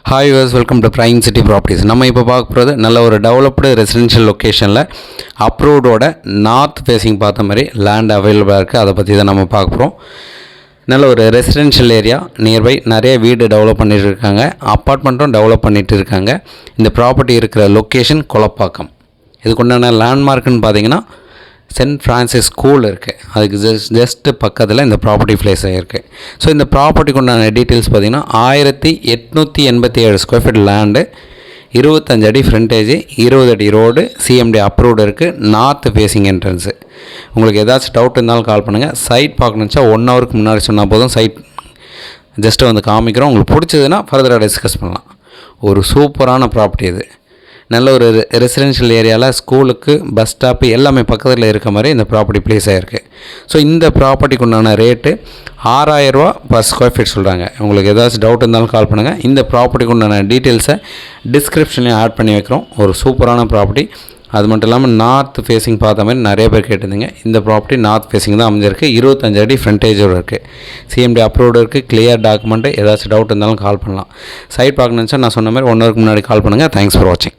Hi viewers, welcome to prime city properties. நம்ம இப்போ பார்க்க போகிறது நல்ல ஒரு டெவலப்டு ரெசிடென்ஷியல் லொக்கேஷனில் அப்ரூவ்டோட நார்த் ஃபேஸிங் பார்த்த மாதிரி லேண்ட் அவைலபிளாக இருக்குது. அதை பற்றி தான் நம்ம பார்க்க போகிறோம். நல்ல ஒரு ரெசிடென்ஷியல் ஏரியா, நியர்பை நிறைய வீடு டெவலப் பண்ணிட்டு இருக்காங்க, அப்பார்ட்மெண்ட்டும் டெவலப் பண்ணிகிட்டு இருக்காங்க. இந்த ப்ராப்பர்ட்டி இருக்கிற லொக்கேஷன் கொலப்பாக்கம். இதுக்குண்டான லேண்ட்மார்க்குன்னு பார்த்தீங்கன்னா சென்ட் ஃப்ரான்சிஸ் ஸ்கூல் இருக்குது. அதுக்கு ஜஸ்ட்டு பக்கத்தில் இந்த ப்ராப்பர்ட்டி ப்ளேஸ் ஆகிருக்கு. ஸோ இந்த ப்ராப்பர்ட்டிக்கு உண்டான டீட்டெயில்ஸ் பார்த்திங்கன்னா 1887 ஸ்கொயர் ஃபீட் லேண்டு, 25 அடி ஃப்ரண்டேஜ், 20 அடி ரோடு, சிஎம்டி அப்ரூவ்டு இருக்குது, நார்த் ஃபேஸிங் என்ட்ரன்ஸு. உங்களுக்கு ஏதாச்சும் டவுட் இருந்தாலும் கால் பண்ணுங்கள். சைட் பார்க்கணுச்சா 1 ஹவருக்கு முன்னாடி சொன்னால் போதும், சைட் ஜஸ்ட்டு வந்து காமிக்கிறோம். உங்களுக்கு பிடிச்சதுன்னா ஃபர்தராக டிஸ்கஸ் பண்ணலாம். ஒரு சூப்பரான ப்ராப்பர்ட்டி இது. நல்ல ஒரு ரெசிடென்ஷியல் ஏரியாவில் ஸ்கூலுக்கு பஸ் ஸ்டாப்பு எல்லாமே பக்கத்தில் இருக்க மாதிரி இந்த ப்ராப்பர்ட்டி ப்ளேஸ் ஆகிருக்கு. ஸோ இந்த ப்ராப்பர்ட்டிக்கு உண்டான ரேட்டு 6000 ரூபா பர் ஸ்கொயர் ஃபீட் சொல்கிறாங்க. உங்களுக்கு ஏதாச்சும் டவுட் இருந்தாலும் கால் பண்ணுங்கள். இந்த ப்ராப்பர்ட்டிக்கு உண்டான டீட்டெயில்ஸை டிஸ்கிரிப்ஷன்லேயும் ஆட் பண்ணி வைக்கிறோம். ஒரு சூப்பரான ப்ராப்பர்ட்டி. அது மட்டும் இல்லாமல் நார்த் ஃபேஸிங் பார்த்த மாதிரி நிறைய பேர் கேட்டிருந்தீங்க. இந்த ப்ராப்பர்ட்டி நார்த் ஃபேஸிங் தான் அமைஞ்சிருக்கு. 25 அடி ஃப்ரண்டேஜோடு இருக்குது, சிஎம்டி அப்ரூவ்டு இருக்குது, கிளியர் டாக்குமெண்ட்டு. ஏதாச்சும் டவுட் இருந்தாலும் கால் பண்ணலாம். சைட் பார்க்கணுன்னு நான் சொன்ன மாதிரி 1 ஹவருக்கு முன்னாடி கால் பண்ணுங்கள். தேங்க்ஸ் ஃபார் வாட்சிங்.